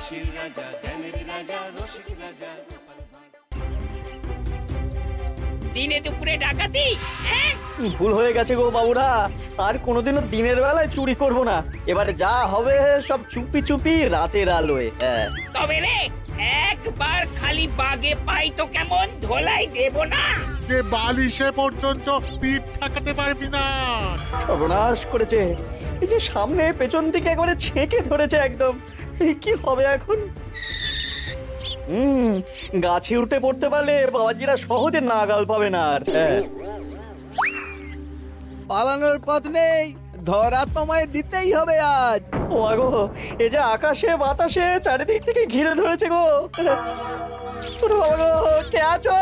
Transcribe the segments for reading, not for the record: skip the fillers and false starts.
হাসির রাজা, জ্ঞানের রাজা, রসিক রাজা গোপাল ভাঁড়। দিনে দুপুরে ডাকাতি, হ্যাঁ? ভুল হয়ে গেছে গো বাবুরা, আর কোনোদিনও দিনের বেলায় চুরি করব না। এবারে যা হবে সব চুপি চুপি রাতের আলোয়। হ্যাঁ তবে রে, একবার খালি বাগে পাই তো কেমন ধোলাই দেব না। যে বালিশে পর্যন্ত পিঠ ঠেকাতে পারবি না। সর্বনাশ করেছে, এই যে সামনে পেছন দিকে একবারে ছেঁকে ধরেছে একদম। কি হবে এখন? গাছে উঠে পড়তে পারলে বাবাজিরা সহজে নাগাল পাবে না আর। হ্যাঁ পালানোর পথ নেই, ধরা তোমায় দিতেই হবে আজ। ও গো, এই যে আকাশে বাতাসে চারিদিক থেকে ঘিরে ধরেছে গো। ওরে বাবা গো, কে আছো?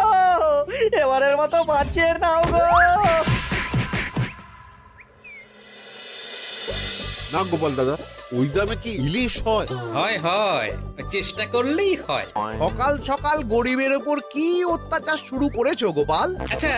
এবারের মতো বাঁচিয়ে নাও গো। না গোপাল দাদা, ওই দামে কি ইলিশ হয়? হয় হয়, চেষ্টা করলেই হয়। সকাল সকাল গরিবের ওপর কি অত্যাচার শুরু করেছো গোপাল? আচ্ছা,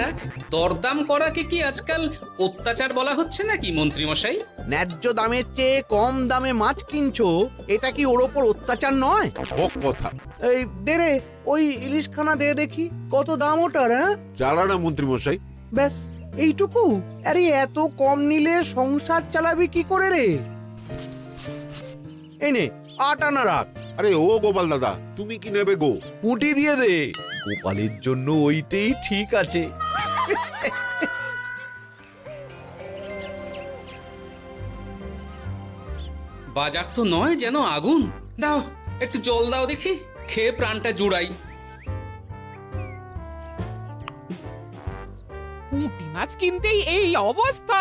দরদাম করাকে কি আজকাল অত্যাচার বলা হচ্ছে নাকি মন্ত্রী মশাই? ন্যায্য দামের চেয়ে কম দামে মাছ কিনছো, এটা কি ওর ওপর অত্যাচার নয়? হক কথা। এই দে রে, ওই ইলিশখানা দে দেখি, কত দাম ওটার? হ্যাঁ জানা না মন্ত্রী মশাই। ব্যাস এইটুকু? আরে এত কম নিলে সংসার চালাবি কি করে রে? এই নে, 8 আনা রাখ। আরে ও গোপাল দাদা, তুমি কি নেবে গো? পুঁটি দিয়ে দে, গোপালের জন্য ওইটাই ঠিক আছে। বাজার তো নয় যেন আগুন। দাও একটু জল দাও দেখি, খেয়ে প্রাণটা জুড়াই। পুঁটি মাছ কিনতেই এই অবস্থা,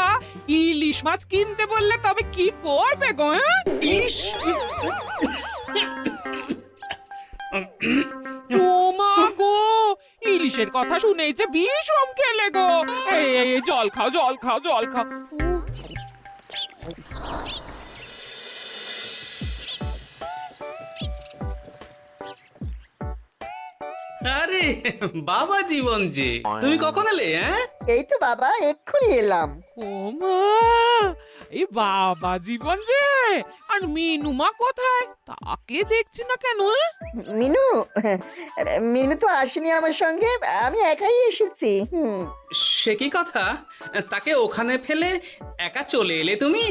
ইলিশ মাছ কিনতে বললে তবে কি করবে গো? ইলিশ? ও মা গো, ইলিশের কথা শুনেই যে বিষম খেলে গো। এই জল খাও, জল খাও, জল খাও। আরে বাবা জীবন যে, তুমি কখন এলে? হ্যাঁ এই তো বাবা এক্ষুনি এলাম। ও মা, এই বাবা জীবন যে, আর মিনুমা কোথায়? তাকে দেখছি না কেন? মিনু, মিনু তো আসেনি আমার সঙ্গে, আমি একাই এসেছি। সে কি কথা, তাকে ওখানে ফেলে একা চলে এলে তুমি?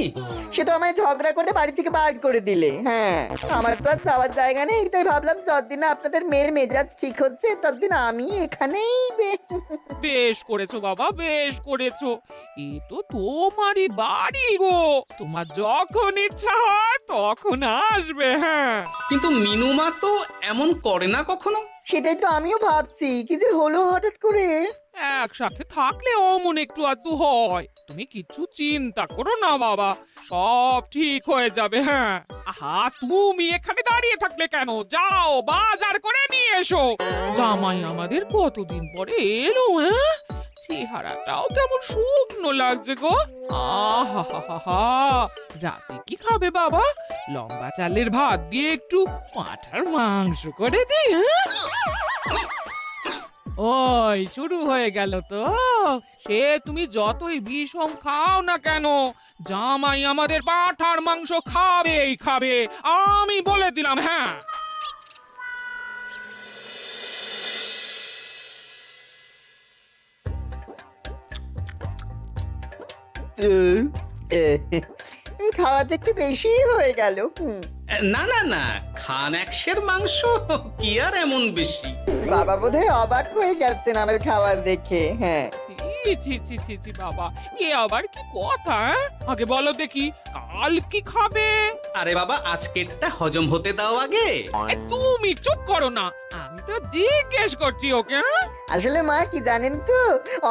সে তো আমায় ঝগড়া করে বাড়ি থেকে বার করে দিলে। হ্যাঁ, আমার তো আর যাওয়ার জায়গা নেই, তাই ভাবলাম যতদিন না আপনাদের মেয়ের মেজাজ ঠিক হচ্ছে ততদিন আমি এখানেই বেশ করেছো বাবা, বেশ করেছো। এ তো তোমারই বাড়ি গো, তোমার যখন ইচ্ছা হয় তখন আসবে। হ্যাঁ, কিন্তু মিনুমা তো এমন করে না কখনো। সেটাই তো আমিও ভাবছি, কি যে হলো হঠাৎ করে। একসাথে থাকলে অমন একটু আধটু হয়। তুমি কিছু চিন্তা করো না বাবা, সব ঠিক হয়ে যাবে। হ্যাঁ, আহা, তুমি এখানে দাঁড়িয়ে থাকলে কেন? যাও বাজার করে নিয়ে এসো। জামাই আমাদের কতদিন পরে এলো। হ্যাঁ, চেহারাটাও কেমন শুকনো লাগছে গো। আহা হা হা হা, রাতে কি খাবে বাবা? লম্বা চালের ভাত দিয়ে একটু পাঁঠার মাংস করে দিই। হ্যাঁ, ওই শুরু হয়ে গেল তো। সে তুমি যতই বিষম খাও না কেন, জামাই আমাদের পাঁঠার মাংস খাবেই খাবে, আমি বলে দিলাম। হ্যাঁ, খাওয়াতে একটু বেশি হয়ে গেল। না না না, খান একশের মাংস কি আর এমন বেশি? বাবা বোধহয় অবাক হয়ে গেছেন আমার খাবার দেখে। হ্যাঁ, ছি ছি ছি ছি ছি বাবা, এ আবার কি কথা? আগে বলো দেখি, কাল কি খাবে? আরে বাবা, আজকেরটা হজম হতে দাও আগে। তুমি চুপ করো না, আমি তো জিজ্ঞেস করছি ওকে। আসলে মা কি জানেন তো,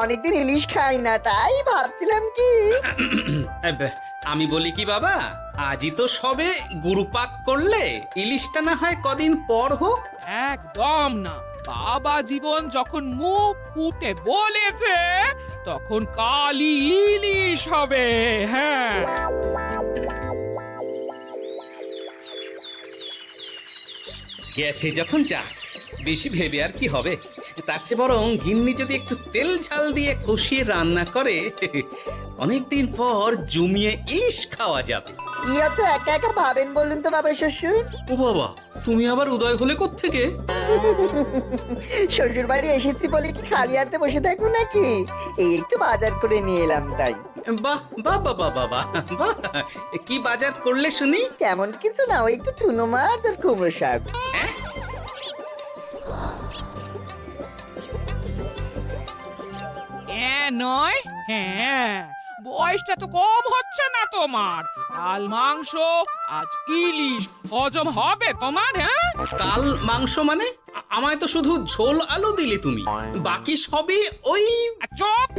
অনেকদিন ইলিশ খাই না, তাই ভাবছিলাম কি। আমি বলি কি বাবা, আজই তো সবে গুরুপাক করলে, ইলিশটা না হয় কদিন পর হোক। একদম না, বাবা জীবন যখন মুখ ফুটে বলেছে তখন কালই ইলিশ হবে। হ্যাঁ, গেছে যখন যাক, বেশি ভেবে আর কি হবে। তার চেয়ে বরং গিন্নি যদি একটু তেল ঝাল দিয়ে কষিয়ে রান্না করে, অনেকদিন পর জমিয়ে ইলিশ খাওয়া যাবে। কি এত একা একা ভাবেন বলুন তো বাবা শ্বশুর? ও বাবা, তুমি আবার উদয় হলে কোত্থেকে? শ্বশুর বাড়ি এসেছি বলে কি খালি হাতে বসে থাকবো নাকি? এই একটু বাজার করে নিয়ে এলাম তাই। বাহ বাহ বাহ বাহ বাহ বাহ, বাহ। কি বাজার করলে শুনি? তেমন কিছু না, ওই একটু চুনো মাছ আর কুমড়ো শাক। নয়, হ্যাঁ, বয়সটা তো কম হচ্ছে না তোমার। কাল মাংস, আজ ইলিশ, হজম হবে তোমার? হ্যাঁ, কাল মাংস মানে? আমায় তো শুধু ঝোল আলু দিলে তুমি, বাকি সবই ওই। চপ,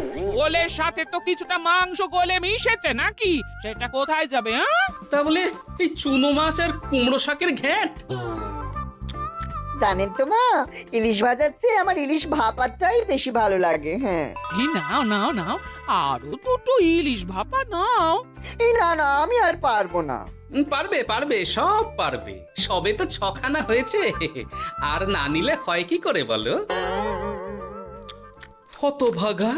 ওলের সাথে তো কিছুটা মাংস গলে মিশেছে নাকি? সেটা কোথায় যাবে? হ্যাঁ, তা বলে এই চুনো মাছ আর কুমড়ো শাকের ঘ্যাঁট? জানেন তো মা, ইলিশ ভাজার চেয়ে আমার ইলিশ ভাপাটাই বেশি ভালো লাগে। হ্যাঁ, এই নাও নাও নাও, আরো দুটো ইলিশ ভাপা নাও। এই না না, আমি আর পারবো না। পারবে পারবে, সব পারবে। সবে তো 6খানা হয়েছে, আর না নিলে হয় কি করে বলো? হতভাগা,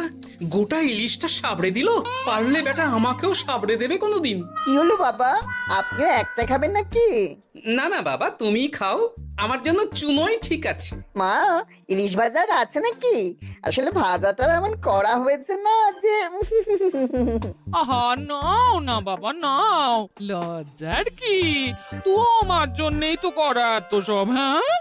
গোটা ইলিশটা সাবড়ে দিল। পারলে বেটা আমাকেও সাবড়ে দেবে কোনোদিন। কি হলো বাবা, আপনিও একটা খাবেন নাকি? না না বাবা, তুমি খাও, আমার জন্য চুনোই ঠিক আছে। মা, ইলিশ ভাজার আছে নাকি? আসলে ভাজাটা এমন করা হয়েছে না যে। আহা, নাও না বাবা, নাও, লজ্জার কি? তোমার জন্যই তো করা এত সব। হ্যাঁ,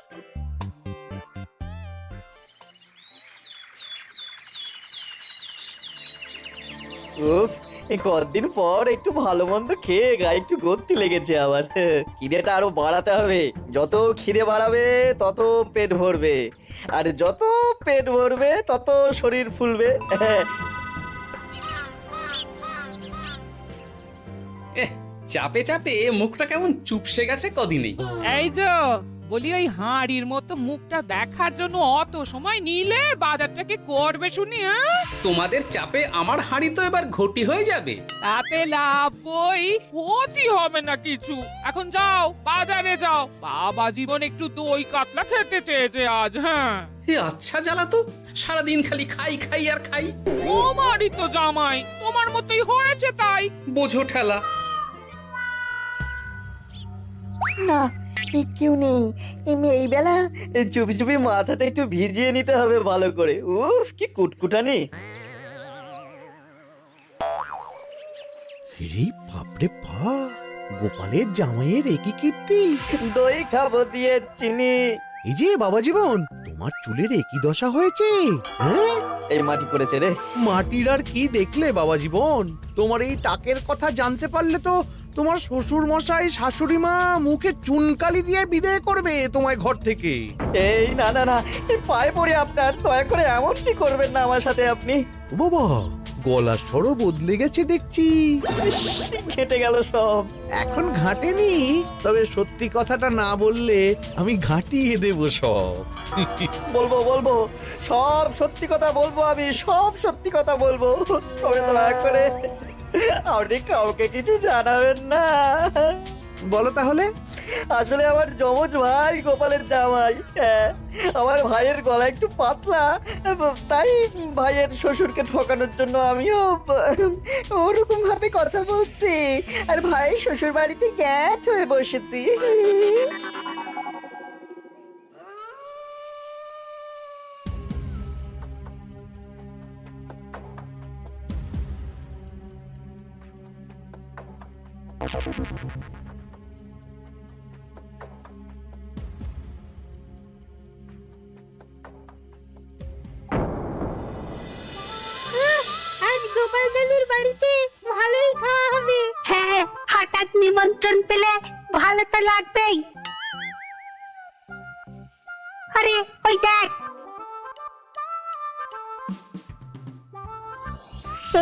উফ, এই কতদিন পর একটু ভালো মন্দ খেয়ে গায়ে একটু গতি লেগেছে আবার। খিদেটা আরো বাড়াতে হবে। যত খিদে বাড়াবে তত পেট ভরবে, আর যত পেট ভরবে তত শরীর ফুলবে। চাপে চাপে মুখটা কেমন চুপসে গেছে কদিনেই। এই যে বলি, ওই হাঁড়ির মতো মুখটা দেখার জন্য অত সময় নিলে বাজারটা কি করবে শুনি? হ্যাঁ, তোমাদের চাপে আমার হাঁড়ি তো এবার ঘটি হয়ে যাবে। তাতে লাভ বই, ক্ষতি হবে না কিছু। এখন যাও, বাজারে যাও, বাবা জীবন একটু দই কাতলা খেতে চেয়েছে আজ। হ্যাঁ, এ আচ্ছা জ্বালা তো, সারাদিন খালি খাই খাই আর খাই। তোমারই তো জামাই, তোমার মতোই হয়েছে তাই। বোঝো ঠেলা। না, কেউ নেই এই বেলা। চুপি চুপি মাথাটা একটু ভিজিয়ে নিতে হবে ভালো করে। উফ, কি কুটকুটানি। রে বাপরে বাপ, গোপালের জামাইয়ের একই কীর্তি। দই খাবো দিয়ে চিনি। এই যে বাবা জীবন, তোমার চুলের একই দশা হয়েছে। হ্যাঁ, এই মাটি পড়েছে রে। মাটির আর কি দেখলে বাবা জীবন? তোমার এই টাকের কথা জানতে পারলে তো তোমার শ্বশুর মশাই শাশুড়ি মা মুখে চুনকালি দিয়ে বিদায় করবে তোমায় ঘর থেকে। এই না না না, এই পায়ে পড়ে আপনার, দয়া করে এমন কি করবেন না আমার সাথে আপনি। ও বাবা, গলার স্বরও বদলে গেছে দেখছি। ইস, ঘেঁটে গেল সব। এখন ঘাটেনি, তবে সত্যি কথাটা না বললে আমি ঘাটিয়ে দেব সব। বলবো বলবো, সব সত্যি কথা বলবো, আমি সব সত্যি কথা বলবো। তবে দয়া করে আপনি কাউকে কিছু জানাবেন না। বলো তাহলে। আসলে আমার যমজ ভাই গোপালের জামাই, হ্যাঁ, আমার ভাইয়ের গলা একটু পাতলা, তাই ভাইয়ের শ্বশুরকে ঠকানোর জন্য আমিও ওরকম ভাবে কথা বলছি, আর ভাই শ্বশুর বাড়িতে গ্যাট হয়ে বসেছি। আজ গোপাল দাদুর বাড়িতে ভালোই খাওয়া হবে। হ্যাঁ, হঠাৎ নিমন্ত্রণ পেলে ভালো তো লাগবেই। আরে ওই দেখ,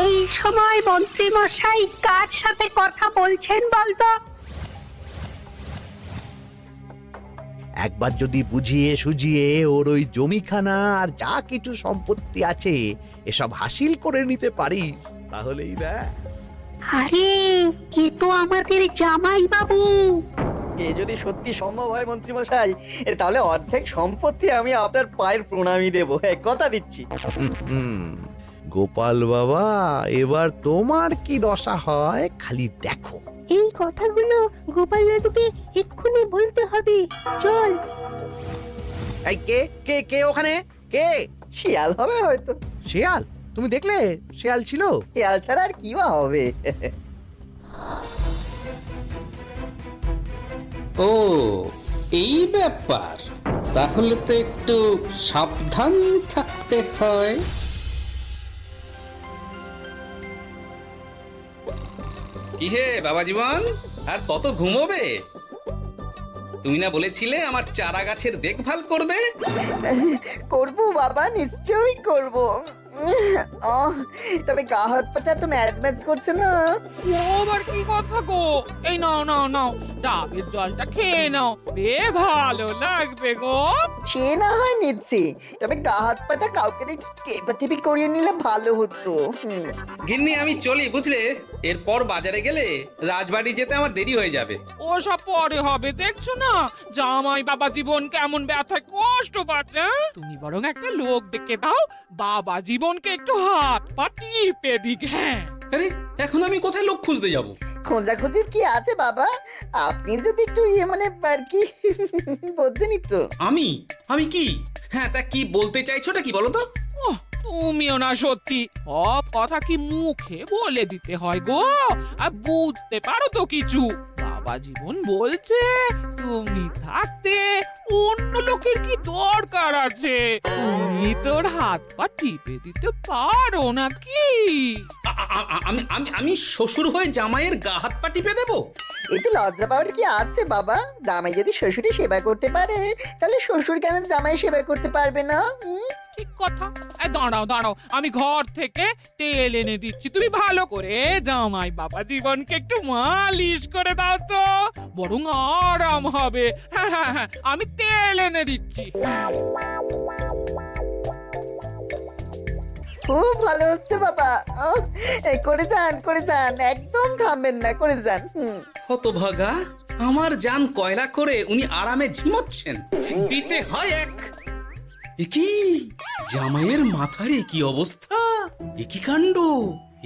এই সময় মন্ত্রী মশাই কার সাথে কথা বলছেন বলতো? একবার যদি বুঝিয়ে সুঝিয়ে ওর ওই জমিখানা আর যা কিছু সম্পত্তি আছে এসব হাসিল করে নিতে পারিস, তাহলেই ব্যাস। আরে এ তো আমাদের জামাই বাবু। এ যদি সত্যি সম্ভব হয় মন্ত্রী মশাই, তাহলে অর্ধেক সম্পত্তি আমি আপনার পায়ের প্রণামী দেবো, হ্যাঁ, কথা দিচ্ছি। গোপাল বাবা, এবার তোমার কি দশা হয় খালি দেখো। এই কথাগুলো গোপাল দাদুকে এক্ষুনি বলতে হবে। চল। এই কে কে কে ওখানে? কে? শিয়াল হবে হয়তো। শেয়াল? তুমি দেখলে শেয়াল ছিল? শিয়াল ছাড়া আর কি বা হবে? ও এই ব্যাপার, তাহলে তো একটু সাবধান থাকতে হয়। কি হে বাবা জীবন, আর কত ঘুমোবে? তুমি না বলেছিলে আমার চারা গাছের দেখভাল করবে? করব বাবা, নিশ্চয়ই করব। তবে গা হাত পাটা তো ম্যাচ ম্যাচ করছে না। ও আবার কি কথা গো? এই নাও নাও নাও, ডাবের জলটা খেয়ে নাও, বে ভালো লাগবে গো। সে না হয় নিচ্ছি, তবে গা হাত পাটা কাউকে একটু টেপাটেপি করিয়ে নিলে ভালো হতো। গিন্নি আমি চলি বুঝলে, এরপর বাজারে গেলে রাজবাড়ি যেতে আমার দেরি হয়ে যাবে। ও সব পরে হবে, দেখছো না জামাই বাবা জীবন কেমন ব্যথায় কষ্ট পাচ্ছে। তুমি বরং একটা লোক ডেকে দাও, বাবা জীবনকে একটু হাত পা টিপে দিক। হ্যাঁ, আরে এখন আমি কোথায় লোক খুঁজতে যাব? খোঁজাখুঁজির কি আছে বাবা? আপনি যদি একটু মানে আর কি বলতেনই তো। আমি আমি কি? হ্যাঁ তা কি বলতে চাইছোটা কি বলো তো? ওহ, তুমিও না সত্যি, সব কথা কি মুখে বলে দিতে হয় গো? আর বুঝতে পারো তো কিছু? বাবা জীবন বলছে তুমি থাকতে অন্য লোকের কি দরকার আছে? তুমি তোর হাত পা টিপে দিতে পারো নাকি? আমি আমি আমি শ্বশুর হয়ে জামাইয়ের গা হাত পা টিপে দেবো? এতে লজ্জা পাওয়ার কি আছে বাবা? জামাই যদি শ্বশুরের সেবা করতে পারে, তাহলে শ্বশুর কেন জামাই সেবা করতে পারবে না? ঠিক কথা। দাঁড়াও দাঁড়াও, আমি ঘর থেকে তেল এনে দিচ্ছি, তুমি ভালো করে জামাই বাবা জীবনকে একটু মালিশ করে দাও তো, বরং আরাম হবে। হ্যাঁ হ্যাঁ হ্যাঁ, আমি তেল এনে দিচ্ছি। খুব ভালো হচ্ছে বাবা। এই করে যান, একদম থামবেন না, করে যান। হতভাগা, আমার জান কয়লা করে উনি আরামে ঝিমোচ্ছেন, দিতে হয় এক। এ কি জামাইয়ের মাথার কি অবস্থা? এ কি কাণ্ড!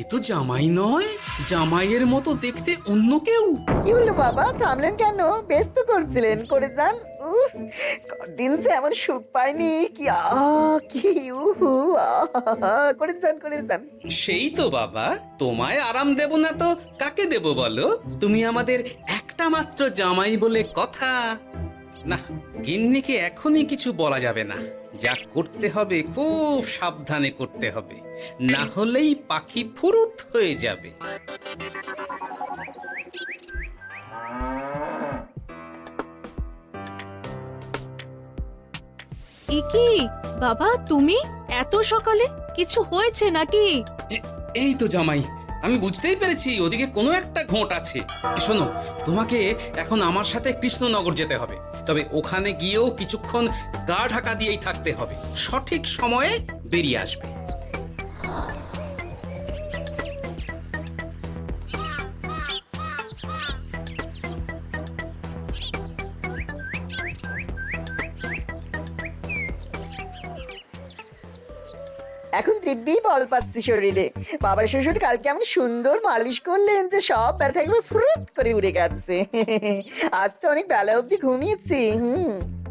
এ তো জামাই নয়, জামাইয়ের মতো দেখতে অন্য কেউ। কি হলো বাবা, থামলেন কেন? ব্যস্ত করছিলেন, করে যান। দিন সে এমন সুখ পাইনি। কি কি করে যান। সেই তো বাবা, তোমায় আরাম দেব না তো কাকে দেব বলো? তুমি আমাদের একটা মাত্র জামাই বলে কথা। না, গিন্নিকে এখনই কিছু বলা যাবে না। যা করতে হবে খুব সাবধানে করতে হবে, না হলেই পাখি ফুরুত হয়ে যাবে। কি বাবা, তুমি এত সকালে? কিছু হয়েছে নাকি? এই তো জামাই, আমি বুঝতেই পেরেছি ওদিকে কোনো একটা ঘোট আছে। শোনো, তোমাকে এখন আমার সাথে কৃষ্ণনগর যেতে হবে, তবে ওখানে গিয়েও কিছুক্ষণ গা ঢাকা দিয়েই থাকতে হবে, সঠিক সময়ে বেরিয়ে আসবে। এখন দিব্যি বল পাচ্ছি শরীরে। বাবা শ্বশুর কালকে আমি সুন্দর মালিশ করলেন যে সব ব্যথা একবার ফুরুত করে উড়ে গেছে। আজ তো অনেক বেলা অবধি ঘুমিয়েছি।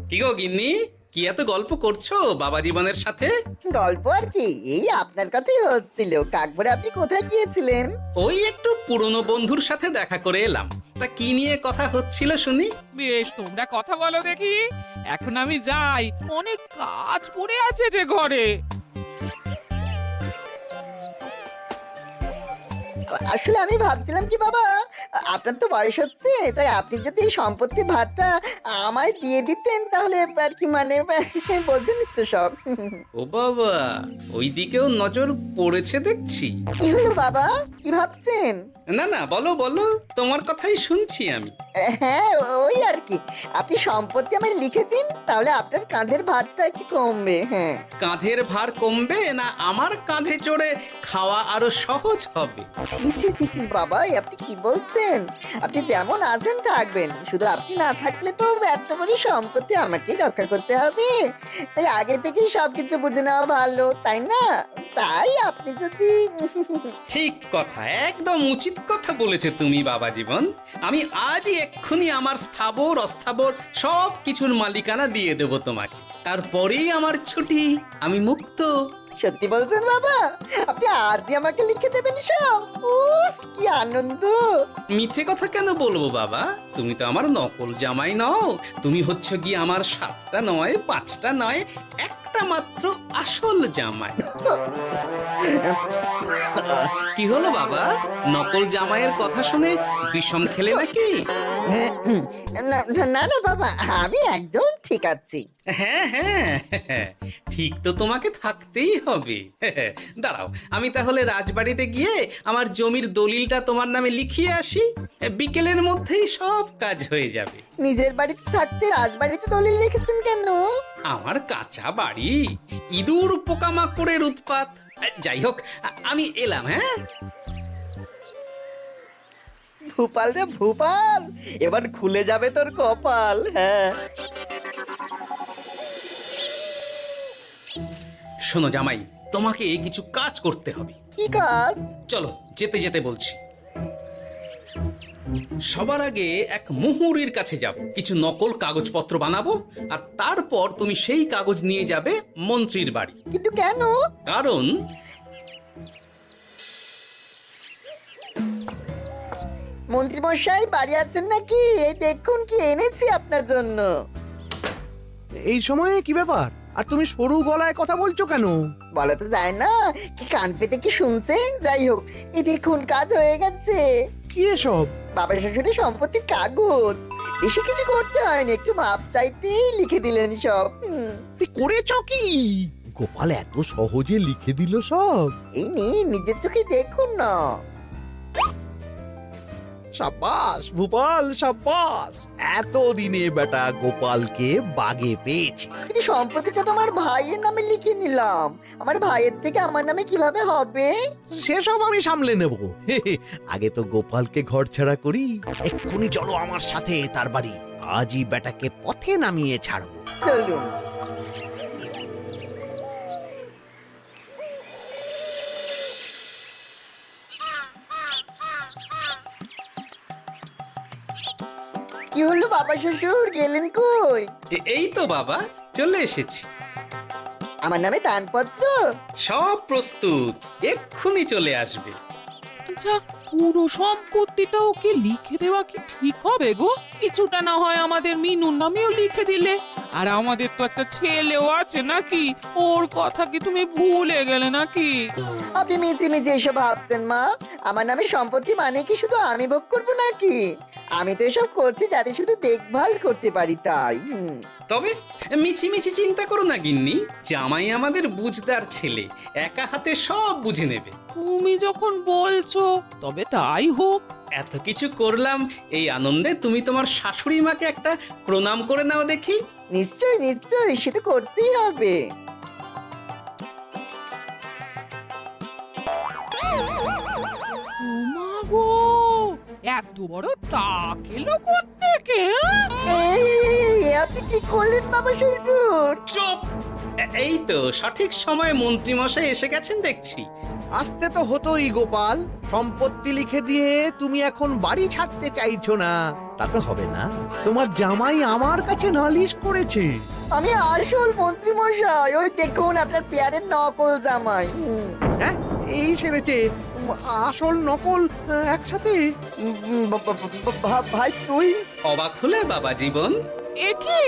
কি গো গিন্নি, কি এত গল্প করছো বাবা জীবনের সাথে? গল্প আর কি, এই আপনার কথাই হচ্ছিল। কাকভরে আপনি কোথায় গিয়েছিলেন? ওই একটু পুরনো বন্ধুর সাথে দেখা করে এলাম। তা কি নিয়ে কথা হচ্ছিল শুনি? বেশ, তোমরা কথা বলো দেখি, এখন আমি যাই, অনেক কাজ পড়ে আছে যে ঘরে। আসলে আমি ভাবছিলাম কি বাবা, আপনার তো বয়স হচ্ছে, তাই আপনি যদি এই সম্পত্তির ভাগটা আমায় দিয়ে দিতেন তাহলে আর কি, মানে বলতেন তো সব। ও বাবা, ওই দিকেও নজর পড়েছে দেখছি। কি হলো বাবা, কি ভাবছেন? না না, বলো বলো, তোমার কথাই শুনছি আমি। হ্যাঁ, ওই আর কি, আপনি সম্পত্তি আমায় লিখে দিন, তাহলে আপনার কাঁধের ভারটা একটু কমবে। হ্যাঁ, কাঁধের ভার কমবে না আমার কাঁধে চড়ে খাওয়া আরো সহজ হবে? বাবা, আপনি কি বলছেন? আপনি যেমন আছেন থাকবেন, শুধু আপনি না থাকলে তো এত বড় সম্পত্তি আমাকেই রক্ষা করতে হবে। তাই আগে থেকেই সবকিছু বুঝে নেওয়া ভালো, তাই না? তাই আপনি যদি ঠিক কথা, একদম উচিত কথা বলেছো তুমি বাবা জীবন। আমি আজই এক্ষুনি আমার স্থাবর অস্থাবর সব কিছুর মালিকানা দিয়ে দেব তোমাকে, তারপরেই আমার ছুটি, আমি মুক্ত। সত্যি বলছেন বাবা? আপনি আজই আমাকে লিখে দেবেন সব? উফ, কি আনন্দ! মিছে কথা কেন বলবো বাবা? তুমি তো আমার নকল জামাই নও, তুমি হচ্ছে গিয়ে আমার 7টা নয় 5টা নয় একটা মাত্র আসল জামাই। কি হলো বাবা, নকল জামাইয়ের কথা শুনে বিষম খেলে নাকি? না না না বাবা, আমি একদম ঠিক আছি। হ্যাঁ হ্যাঁ হ্যাঁ, ঠিক তো তোমাকে থাকতেই হবে। দাঁড়াও, আমি তাহলে রাজবাড়িতে গিয়ে আমার জমির দলিলটা তোমার নামে লিখিয়ে আসি, বিকেলের মধ্যেই সব কাজ হয়ে যাবে। নিজের বাড়িতে থাকতে রাজবাড়িতে দলিল লিখেছেন কেন? আমার কাঁচা বাড়ি, ইঁদুর পোকামাকড়ের উৎপাত। যাই হোক, আমি এলাম। হ্যাঁ, ভূপাল রে ভূপাল, এবার খুলে যাবে তোর কপাল। হ্যাঁ, শোনো জামাই, তোমাকে কিছু কাজ করতে হবে। কি কাজ? চলো, যেতে যেতে বলছি। সবার আগে এক মুহুরির কাছে যাব, কিছু নকল কাগজপত্র বানাবো, আর তারপর তুমি সেই কাগজ নিয়ে যাবে মন্ত্রীর বাড়ি। কিন্তু কেন? কারণ মন্ত্রী মশাই বাড়ি আছেন নাকি? এই দেখুন কি এনেছি আপনার জন্য। এই সময়ে কি ব্যাপার? আর তুমি সরু গলায় কথা বলছো কেন? বলা তো যায় না, কি কান পেতে কি শুনছেন? যাই হোক, এই দেখুন কাজ হয়ে গেছে। কি এসব? বাবা শ্বশুরের সম্পত্তির কাগজ। বেশি কিছু করতে হয়নি, একটু মাপ চাইতেই লিখে দিলেন সব। তুই করেছ কি? গোপাল এত সহজে লিখে দিল সব? এই নিয়ে নিজের চোখে দেখুন না। সাব্বাস ভূপাল, সাব্বাস। এতদিনে বেটা গোপালকে বাগে পেয়েছি। কিন্তু সম্পত্তিটা তো আমার ভাইয়ের নামে লিখে নিলাম, আমার ভাইয়ের থেকে আমার নামে কিভাবে হবে? সেসব আমি সামলে নেব। আগে তো গোপালকে ঘর ছাড়া করি। এক্ষুনি চলো আমার সাথে তার বাড়ি, আজই বেটাকে পথে নামিয়ে ছাড়বো। চলুন। কি হলো বাবা শ্বশুর, গেলেন কই? এই তো বাবা, চলে এসেছি। আমার নামে দানপত্র? সব প্রস্তুত, এক্ষুনি চলে আসবে। আচ্ছা, পুরো সম্পত্তিটা ওকে লিখে দেওয়া কি ঠিক হবে গো? কিছুটা না হয় আমাদের মিনুর নামেও লিখে দিলে। আর আমাদের তো একটা ছেলেও আছে নাকি? ওর কথা কি তুমি ভুলে গেলে নাকি? আপনি মিছি মিছি এসব ভাবছেন মা? আমার নামে সম্পত্তি মানে কি শুধু আমি ভোগ করবো নাকি? আমি তো এসব করছি যাতে শুধু দেখভাল করতে পারি, তাই। তবে মিছি মিছি চিন্তা করো না গিন্নি, জামাই আমাদের বুঝদার ছেলে, একা হাতে সব বুঝে নেবে। তুমি যখন বলছো তবে তাই হোক। এত কিছু করলাম, এই আনন্দে তুমি তোমার শাশুড়ি মাকে একটা প্রণাম করে নাও দেখি। নিশ্চয় নিশ্চয়, সে তো করতেই হবে। ওমা গো, এত বড় টাক এলো কোত্থেকে? এই, আপনি কি করলেন বাবা শ্বশুর? চুপ! এই তো সঠিক সময়ে মন্ত্রী মশাই এসে গেছেন দেখছি। আসতে তো হতোই গোপাল, সম্পত্তি লিখে দিয়ে তুমি এখন বাড়ি ছাড়তে চাইছো না, তা তো হবে না। তোমার জামাই আমার কাছে নালিশ করেছে। আমি আসল মন্ত্রী মশাই, ওই দেখুন আপনার পেয়ারের নকল জামাই। হ্যাঁ, এই ছেড়েছে আসল নকল একসাথে। ভাই তুই? অবাক হলে বাবা জীবন? এ কি,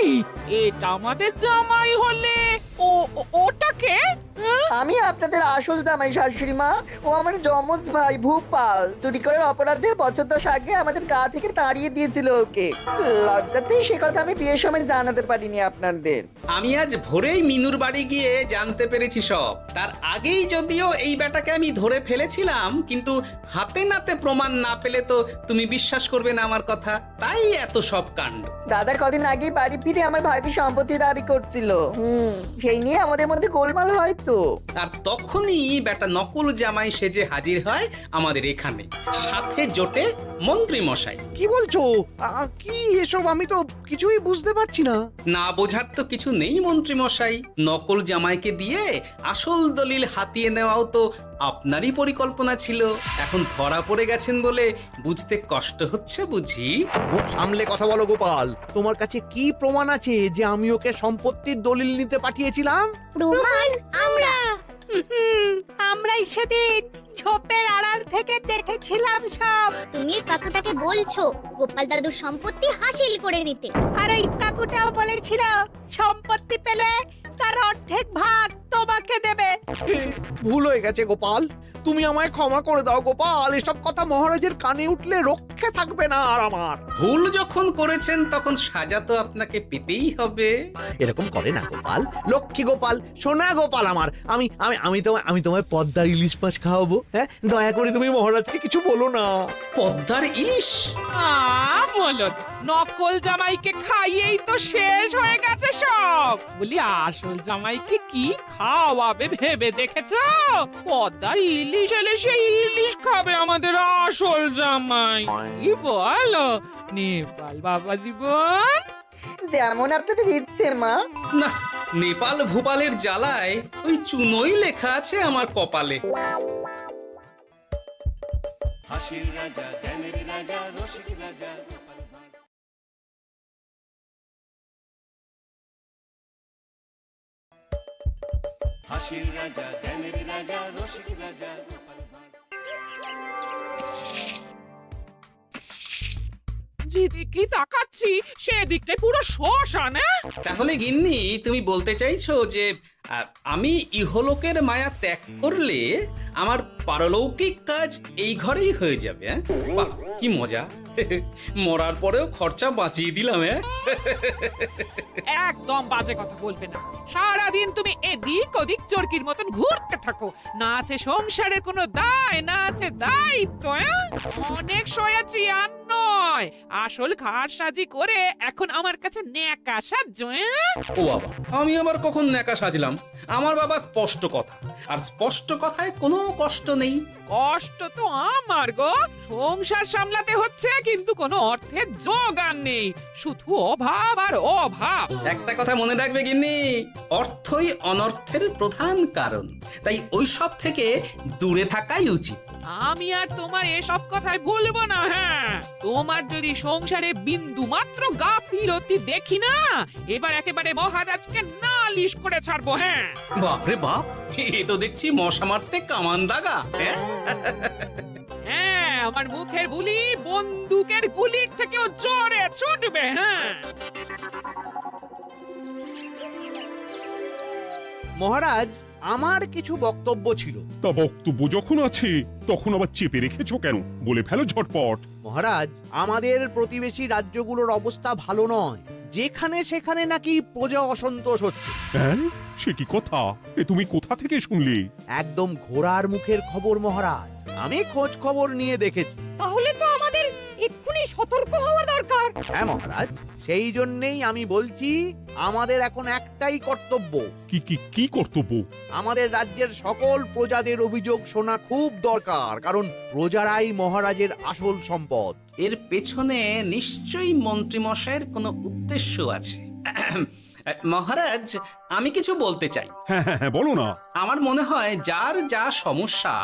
এটা আমাদের জামাই হলে ওটাকে? আমি আপনাদের আসল জামাই শাশুড়ি মা। ও আমার যমজ ভাই ভূপাল। চুরি করার অপরাধে বছর 10 আগে আমাদের গা থেকে তাড়িয়ে দিয়েছিল ওকে। লজ্জাতে সে কথা আমি বিয়ের সময় জানাতে পারিনি আপনাদের। আমি আজ ভোরেই মিনুর বাড়ি গিয়ে জানতে পেরেছি সব। তার আগেই যদিও এই বেটাকে আমি ধরে ফেলেছিলাম, কিন্তু হাতে নাতে প্রমাণ না পেলে তো তুমি বিশ্বাস করবে না আমার কথা, তাই এত সব কাণ্ড। দাদা কদিন আগেই বাড়ি ফিরে আমার ভাইকে সম্পত্তি দাবি করছিল। সেই নিয়ে আমাদের মধ্যে গোলমাল হয় তো। তো। আর তখনই বেটা নকল জামাই সেজে হাজির হয় আমাদের এখানে, সাথে জোটে মন্ত্রী মশাই। কি বলছো? কি এসব? আমি তো কিছুই বুঝতে পারছি না। না বোঝার তো কিছু নেই মন্ত্রী মশাই, নকল জামাইকে দিয়ে আসল দলিল হাতিয়ে নেওয়াও তো আপনারই পরিকল্পনা ছিল। এখন ধরা পড়ে গেছেন বলে বুঝতে কষ্ট হচ্ছে বুঝি? মুখ সামলে কথা বলো গোপাল। তোমার কাছে কি প্রমাণ আছে যে আমি ওকে সম্পত্তির দলিল নিতে পাঠিয়েছিলাম? প্রমাণ আমরাই সেদিন ঝোপের আড়াল থেকে দেখেছিলাম সব। তুমি কাকুটাকে বলছো গোপাল দাদুর সম্পত্তি হাসিল করে নিতে, আর ওই কাকুটাও বলেছিল সম্পত্তি পেলে তার অর্ধেক ভাগ তোমাকে দেবে। ভুল হয়ে গেছে গোপাল, তুমি আমায় ক্ষমা করে দাও গোপাল। এসব কথা মহারাজের কানে উঠলে রক্ষে থাকবে না আর আমার। ভুল যখন করেছেন তখন সাজা তো আপনাকে পেতেই হবে। এরকম করে না গোপাল, লক্ষ্মী গোপাল, সোনা গোপাল আমার। আমি আমি আমি তোমায় পদ্মার ইলিশ মাছ খাওয়াবো। হ্যাঁ, দয়া করে তুমি মহারাজকে কিছু বলো না। পদ্মার ইলিশ? বলো, নকল জামাইকে খাইয়েই তো শেষ হয়ে গেছে সব। বলি আসল জামাইকে কি খাওয়াবে ভেবে দেখেছো? পদ্মার ইলিশ এলে সেই ইলিশ খাবে আমাদের আসল জামাই। কি বলো নেপাল বাবা জীবন? যেমন আপনাদের ইচ্ছে মা। না, নেপাল ভূপালের জ্বালায় ওই চুনোই লেখা আছে আমার কপালে। হাসির রাজা জ্ঞানের রাজা রসিক রাজা গোপাল ভাঁড়। হাসির রাজা জ্ঞানের রাজা রসিক রাজা গোপাল ভাঁড়। যেদিকে তাকাচ্ছি সেদিকটাই পুরো শ্মশান। তাহলে গিন্নি তুমি বলতে চাইছো যে আমি ইহলোকের মায়া ত্যাগ করলে আমার পারলৌকিক কাজ এই ঘরেই হয়ে যাবে? বাহ, কি মজা! মরার পরেও খরচা বাঁচিয়ে দিলাম। একদম বাজে কথা বলবে না। সারাদিন তুমি এদিক ওদিক চরকির মতন ঘুরতে থাকো, না আছে সংসারের কোনো দায়, না আছে দায়িত্ব। অনেক সয়াছি আর নয়, আসল ঘাট সাজি করে এখন আমার কাছে ন্যাকা সাজ্য। ও বাবা, আমি আবার কখন ন্যাকা সাজলাম? আমার বাবা স্পষ্ট কথা, আর স্পষ্ট কথায় কোনো কষ্ট নেই। কষ্ট তো আমার গো, সংসার সামলাতে হচ্ছে কিন্তু কোনো অর্থের জোগান নেই, শুধু অভাব আর অভাব। একটা কথা মনে রাখবে গিন্নি, অর্থই অনর্থের প্রধান কারণ, তাই ওই সব থেকে দূরে থাকাই উচিত। আমি আর তোমার এসব কথাই বলবো না। হ্যাঁ, তোমার যদি সংসারে বিন্দু মাত্র গাফিলতি দেখি না, এবার একেবারে মহারাজকে নালিশ করে ছাড়বো। হ্যাঁ, বাপরে বাপ, এ তো দেখছি মশা মারতে কামান দাগা। হ্যাঁ, আমার মুখের বুলি বন্দুকের গুলির থেকেও জোরে ছুটবে। হ্যাঁ, মহারাজ, আমার কিছু বক্তব্য ছিল। তা বক্তব্য যখন আছে তখন আবার চেপে রেখেছো কেন? বলে ফেলো ঝটপট। মহারাজ, আমাদের প্রতিবেশী রাজ্যগুলোর অবস্থা ভালো নয়, যেখানে সেখানে নাকি প্রজা অসন্তোষ হচ্ছে। হ্যাঁ, সে কি কথা? এ তুমি কোথা থেকে শুনলে? একদম ঘোড়ার মুখের খবর মহারাজ, আমি খোঁজ খবর নিয়ে দেখেছি। তাহলে তো আমাদের এক্ষুনি সতর্ক হওয়া দরকার। হ্যাঁ মহারাজ, সেই জন্যেই আমি বলছি আমাদের এখন একটাই কর্তব্য। কি কি কি কর্তব্য? আমাদের রাজ্যের সকল প্রজাদের অভিযোগ শোনা খুব দরকার, কারণ প্রজারাই মহারাজের আসল সম্পদ। এর পেছনে নিশ্চয়ই মন্ত্রী মশাইয়ের কোনো উদ্দেশ্য আছে। মহারাজ, আমি কিছু বলতে চাই। হ্যাঁ হ্যাঁ হ্যাঁ, বলো না। আমার মনে হয় যার যা সমস্যা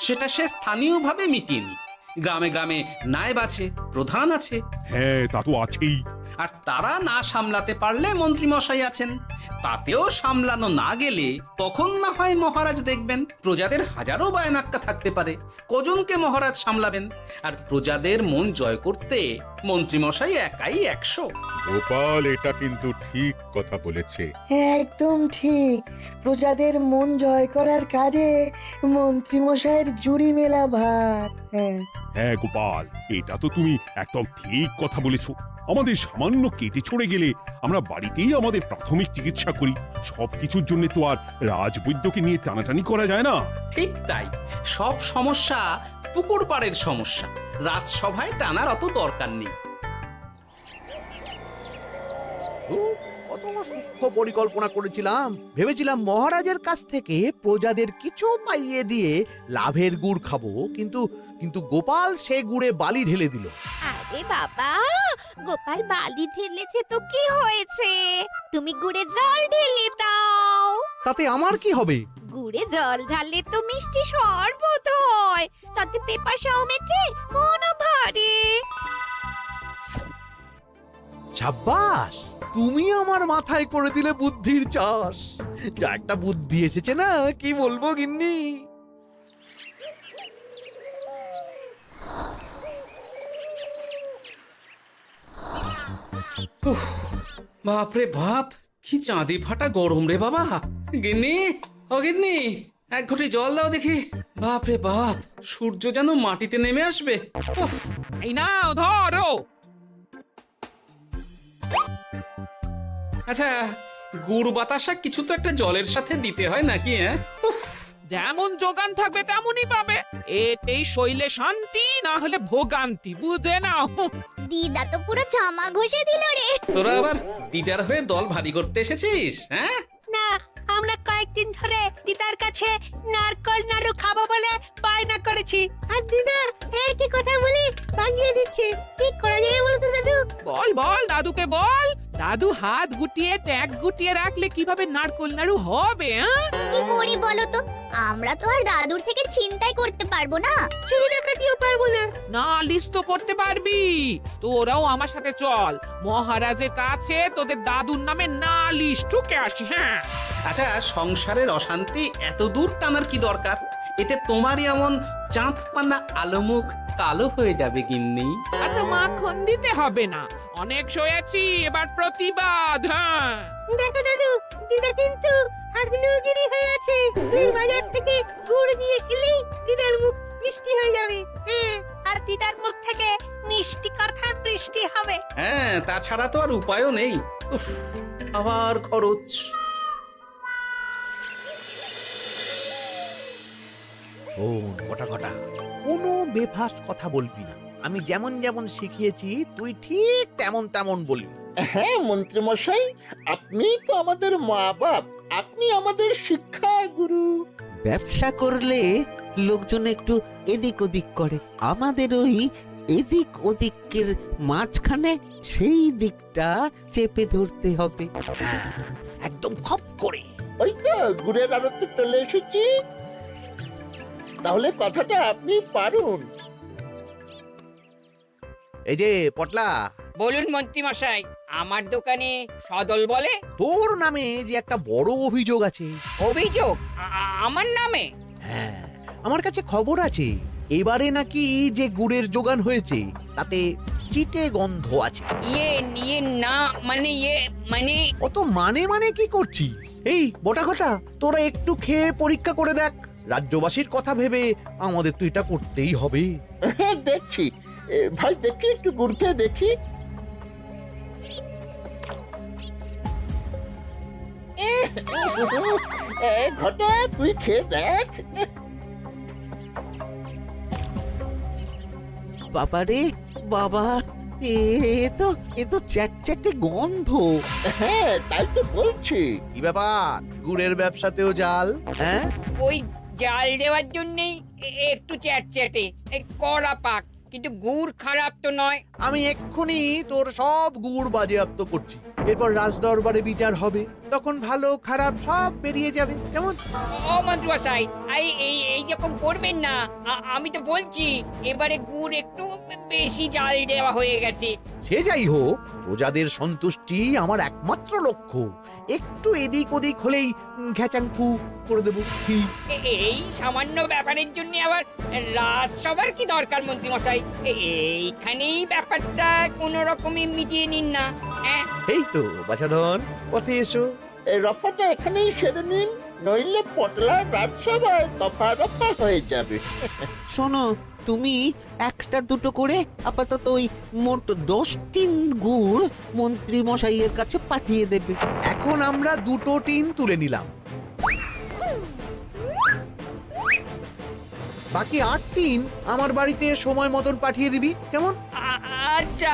সেটা সে স্থানীয়ভাবে মিটিয়ে নিক। গ্রামে গ্রামে নায়েব আছে, প্রধান আছে। হ্যাঁ, তা তো আছেই। আর তারা না সামলাতে পারলে মন্ত্রী মশাই আছেন। তাতেও সামলানো না গেলে তখন না হয় মহারাজ দেখবেন। প্রজাদের হাজারো বায়নাক্কা থাকতে পারে, কজনকে মহারাজ সামলাবেন? আর প্রজাদের মন জয় করতে মন্ত্রী মশাই একাই 100। গোপাল এটা কিন্তু ঠিক কথা বলেছে। একদম ঠিক। প্রজাদের মন জয় করার কাজে মন্ত্রী মশাইয়ের জুড়ি মেলা ভার। হ্যাঁ হ্যাঁ গোপাল, এটা তো তুমি একদম ঠিক কথা বলেছো। আমাদের সামান্য কেটে ছড়ে গেলে আমরা বাড়িতেই আমাদের প্রাথমিক চিকিৎসা করি। সবকিছুর জন্য তো আর রাজবৈদ্যকে নিয়ে টানাটানি করা যায় না। ঠিক তাই, সব সমস্যা পুকুর পাড়ের সমস্যা, রাজসভায় টানার অত দরকার নেই। কত সূক্ষ্ম পরিকল্পনা করেছিলাম। ভেবেছিলাম মহারাজের কাছ থেকে প্রজাদের কিছু পাইয়ে দিয়ে লাভের গুড় খাবো, কিন্তু কিন্তু গোপাল সে গুড়ে বালি ঢেলে দিল। আরে বাবা, গোপাল বালি ঢেলেছে তো কি হয়েছে? তুমি গুড়ে জল ঢেলে দাও। তাতে আমার কি হবে? গুড়ে জল ঢাললে তো মিষ্টি শরবত হয়, তাতে পেপাসাও মেটে, মনও ভরে। সাব্বাস, তুমি আমার মাথায় করে দিলে বুদ্ধির চাষ। যা একটা বুদ্ধি এসেছে না, কি বলবো গিন্নি। বাপরে বাপ, কি চাঁদি ফাটা গরম রে বাবা। গিন্নি, ও গিন্নি, এক ঘটি জল দাও দেখি। বাপরে বাপ, সূর্য যেন মাটিতে নেমে আসবে। উফ, এই নাও ধরো। আচ্ছা, গুড় বাতাসা কিছু তো একটা জলের সাথে দিতে হয় নাকি? হ্যাঁ, উফ, যেমন যোগান থাকবে তেমনই পাবে। এতেই শৈলে শান্তি, না হলে ভোগান্তি, বুঝে নাও। দিদা তো পুরো জামা ঘষে দিল রে। তোরা আবার দিদার হয়ে দল ভারী করতে এসেছিস? হ্যাঁ, না, আমরা কয়েকদিন ধরে দিদার কাছে নারকল নাড়ু খাবো বলে বায়না করেছি। আর দিদা একই কথা বলে ভাঙিয়ে দিচ্ছে। কি করা যায় বলো তো দাদু? বল বল দাদুকে বল। দাদু হাত গুটিয়ে ট্যাগ গুটিয়ে রাখলে কিভাবে নারকোল নাড়ু হবে? কি করি বলো তো? আমরা তো আর দাদুর থেকে চিন্তাই করতে পারবো না। চুরি ডাকাতিও পারবো না। নালিশ তো করতে পারবি। তোরাও আমার সাথে চল, মহারাজের কাছে তোদের দাদুর নামে নালিশ ঠুকে আসি। হ্যাঁ, আচ্ছা, সংসারের অশান্তি এত দূর টানার কি দরকার? এতে তোমারই এমন চাঁদ পানা আলো মুখ কালো হয়ে যাবে গিন্নি। এত মাখন দিতে হবে না। অনেক সয়েছি, এবার প্রতিবাদ। হ্যাঁ, দেখো দাদু, দিদা কিন্তু আগ্নেয়গিরি হয়ে আছে। তুই বাজার থেকে গুড় নিয়ে এলেই দিদার মুখ মিষ্টি হয়ে যাবে। হ্যাঁ, আর দিদার মুখ থেকে মিষ্টি কথা বৃষ্টি হবে। হ্যাঁ, তাছাড়া তো আর উপায়ও নেই। উফ, আবার খরচ। শোন কটা কটা, কোনো বেফাস কথা বলবি না। আমি যেমন যেমন শিখিয়েছি তুই ঠিক তেমন তেমন বলবি। হ্যাঁ মন্ত্রী মশাই, আপনি তো আমাদের মা বাপ, আপনি আমাদের শিক্ষা গুরু। ব্যবসা করলে লোকজন একটু এদিক ওদিক করে, আমাদের ওই এদিক ওদিকের মাঝখানে সেই দিকটা চেপে ধরতে হবে। হ্যাঁ, একদম খপ করে। ওই তো গুড়ের আড়তে চলে এসেছি, তাহলে কথাটা আপনি পারুন। এই যে পটলা, বলুন মন্ত্রী মশাই, আমার দোকানে সদল বলে তোর নামে যে একটা বড় অভিযোগ আছে। অভিযোগ আমার নামে? হ্যাঁ, আমার কাছে খবর আছে এবারে নাকি যে গুড়ের যোগান হয়েছে তাতে চিটে গন্ধ আছে। ইয়ে না, মানে অত মানে কি করছি? এই বটাঘটা, তোরা একটু খেয়ে পরীক্ষা করে দেখ। রাজ্যবাসীর কথা ভেবে আমাদের তো এটা করতেই হবে। হ্যাঁ দেখছি ভাই, দেখি একটু গুড় খেয়ে দেখি। ঘটা, তুই খেয়ে দেখ। বাবারে বাবা, এ তো চ্যাটচ্যাটে গন্ধ। হ্যাঁ তাই তো বলছি। কি ব্যাপার, গুড়ের ব্যবসাতেও জাল? হ্যাঁ, ওই জাল দেওয়ার জন্যই একটু চ্যাটচ্যাটে, কড়া পাক, কিন্তু গুড় খারাপ তো নয়। আমি এক্ষুনি তোর সব গুড় বাজেয়াপ্ত করছি। এরপর রাজদরবারে বিচার হবে, তখন ভালো খারাপ সব বেরিয়ে যাবে। কেমন? ও মন্ত্রী মশাই, এই রকম করবেন না। আমি তো বলছি এবারে গুড় একটু বেশি জাল দেওয়া হয়ে গেছে। সে যাই হোক, প্রজাদের সন্তুষ্টি আমার একমাত্র লক্ষ্য। একটু এদিক ওদিক হলেই ঘ্যাচাংফু করে দেবো। কি এই সামান্য ব্যাপারের জন্য আবার রাজসভার কি দরকার মন্ত্রী মশাই? এইখানেই ব্যাপারটা কোনো রকমই মিটিয়ে নিন না। হ্যাঁ, এই তো বাছাধন, পথে এসো। এই রফাটা এখানেই সেরে নিন, নইলে পটলা রাজসভায় দফা রফা হয়ে যাবে। শোনো, তুমি একটা দুটো করে আপাতত ওই মোট 10 টিন গুড় মন্ত্রী মশাইয়ের কাছে পাঠিয়ে দেবে। এখন আমরা 2 টিন তুলে নিলাম, বাকি 8 টিন আমার বাড়িতে সময় মতন পাঠিয়ে দিবি। কেমন? আচ্ছা,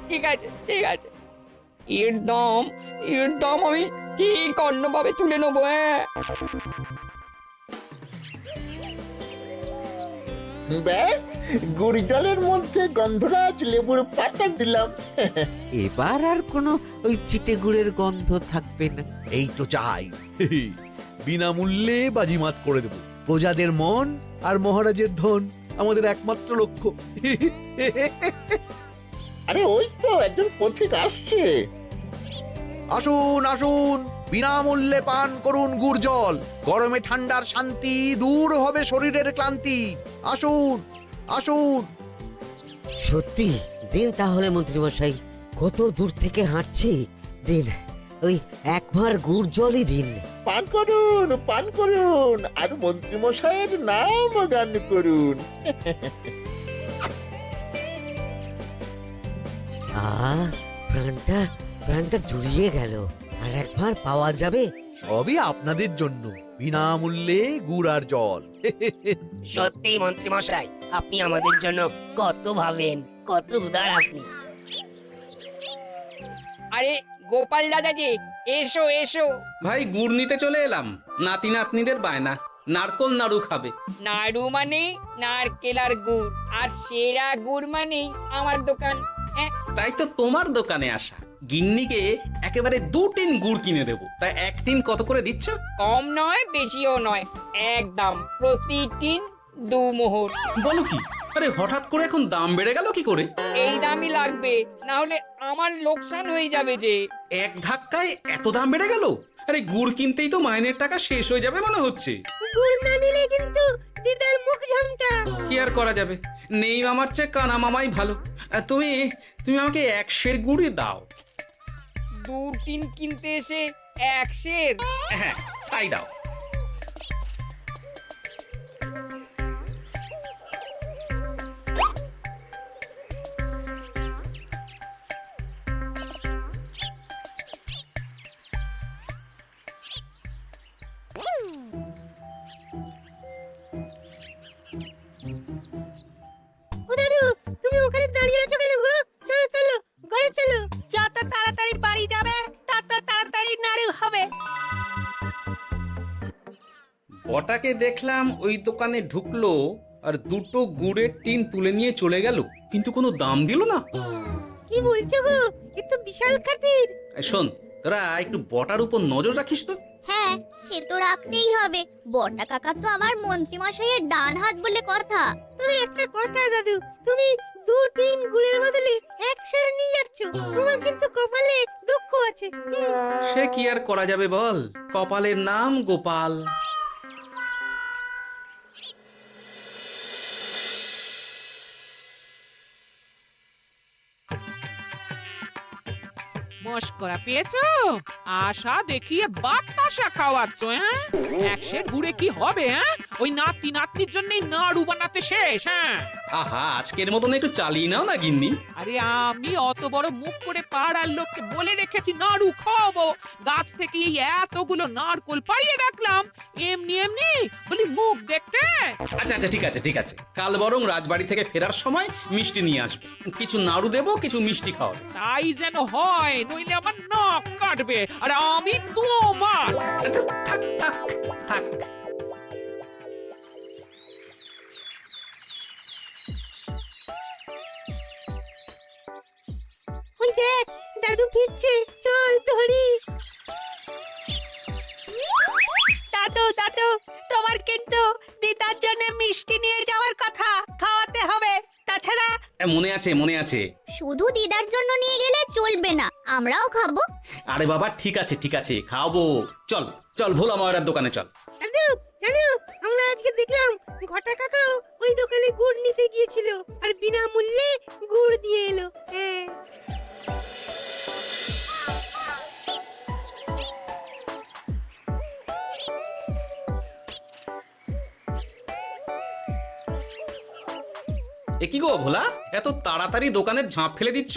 ঠিক আছে। এর দাম আমি ঠিক অন্যভাবে তুলে নেবো। হ্যাঁ, ব্যাস গুড় জলের মধ্যে গন্ধরাজ লেবুর পাতা দিলাম। এবার আর কোনো ওই চিটে গুড়ের গন্ধ থাকবে না। এই তো চাই। বিনামূল্যে বাজিমাত করে দেব। প্রজাদের মন আর মহারাজের ধন আমাদের একমাত্র লক্ষ্য। আরে ওই তো একজন পথিক আসছে। আসুন আসুন, বিনামূল্যে পান করুন গুড় জল। গরমে ঠান্ডার শান্তি, দূর হবে শরীরের ক্লান্তি। আসুন আসুন। সত্যি দিন তাহলে মন্ত্রীমশাই, কত দূর থেকে হাঁটছি, দিন ওই একবার গুড় জলই দিন। পান করুন আর মন্ত্রীমশাইয়ের নাম গান করুন। প্রাণটা জুড়িয়ে গেল। আর একবার পাওয়া যাবে? সবই আপনাদের জন্য, বিনামূল্যে গুড় আর জল। সত্যি মন্ত্রী মশাই, আপনি আমাদের জন্য কত ভাবেন, কত উদার আপনি। আরে গোপাল দাদা যে, এসো এসো। ভাই গুড় নিতে চলে এলাম। নাতি নাতনিদের বায়না, নারকোল নাড়ু খাবে। নাড়ু মানে নারকেল আর গুড়, আর সেরা গুড় মানে আমার দোকান। তাই তো তোমার দোকানে আসা। গিন্নিকে একেবারে 2 টিন গুড় কিনে দেবো। তাই 1 টিন কত করে দিচ্ছ? কম নয় বেশিও নয়, একদম প্রতি টিন 2 মোহর। বলো কি? আরে হঠাৎ করে এখন দাম বেড়ে গেল কি করে? এই দামই লাগবে, না হলে আমার লোকসান হয়ে যাবে যে। এক ধাক্কায় এত দাম বেড়ে গেল? আরে গুড় কিনতেই তো মাইনের টাকা শেষ হয়ে যাবে মনে হচ্ছে। গুড় না নিলে কিন্তু দিদার মুখ ঝামটা। কি আর করা যাবে, নেই মামার চেয়ে কানা মামাই ভালো। তুমি আমাকে 1 সের গুড়ই দাও। 2 টিন কিনতে এসে 1 সের? হ্যাঁ তাই দাও। ও দাদু, তুমি ওখানে দাঁড়িয়ে আছো কেন গো? চলো চলো, ঘরে চলো। যত তাড়াতাড়ি বাড়ি যাবে তত তাড়াতাড়ি নাড়ু হবে। বটাকে দেখলাম ওই দোকানে ঢুকলো আর 2টো গুড়ের টিন তুলে নিয়ে চলে গেল, কিন্তু কোনো দাম দিল না। কি বলছো গো? এ তো বিশাল খাতির। এই শোন, তোরা একটু বটার উপর নজর রাখিস তো। হ্যাঁ, সে তো রাখতেই হবে। বটা কাকা তো আমার মন্ত্রী মশাইয়ের ডান হাত বলে কথা। তবে একটা কথা দাদু, তুমি 2 টিন গুড়ের বদলে 1 সের নিয়ে যাচ্ছ। তোমার কিন্তু কপালে দুঃখ আছে। সে কি আর করা যাবে বল, কপালের নাম গোপাল। মস্করা পেয়েছো? আশা দেখিয়ে বাতাসা খাওয়াচ্ছ। হ্যাঁ, 1 সের গুড়ে কি হবে? হ্যাঁ, ওই নাতি নাতনির জন্যই নাড়ু বানাতে শেষ। হ্যাঁ, আহা, আজকের মতন একটু চালিয়ে নাও না গিন্নি। আরে আমি অত বড় মুখ করে পাড়ার লোককে বলে রেখেছি নাড়ু খাওয়াবো। গাছ থেকে এই এতগুলো নারকোল পাড়িয়ে রাখলাম, এমনি এমনি বলি মুখ দেখতে। আচ্ছা আচ্ছা, ঠিক আছে ঠিক আছে, কাল বরং রাজবাড়ি থেকে ফেরার সময় মিষ্টি নিয়ে আসবো। কিছু নাড়ু দেবো, কিছু মিষ্টি খাওয়াবো। তাই যেন হয়, নইলে আমার নাক কাটবে আর আমি তোমার। আচ্ছা, থাক থাক থাক। ওই দেখ, দাদু ফিরছে, চল ধরি। দাদু দাদু, তোমার কিন্তু দিদার জন্য মিষ্টি নিয়ে যাওয়ার কথা, খাওয়াতে হবে। তাছাড়া মনে আছে মনে আছে। শুধু দিদার জন্য নিয়ে গেলে চলবে না, আমরাও খাবো। আরে বাবা, ঠিক আছে ঠিক আছে, খাওয়াবো। চল চল, ভোলা ময়রার দোকানে চল। দাদু জানো, আমরা আজকে দেখলাম ঘটা কাকাও ওই দোকানে গুড় নিতে গিয়েছিল আর বিনামূল্যে গুড় দিয়ে এলো। হ্যাঁ, এ কি গো ভোলা, এত তাড়াতাড়ি দোকানের ঝাঁপ ফেলে দিচ্ছ?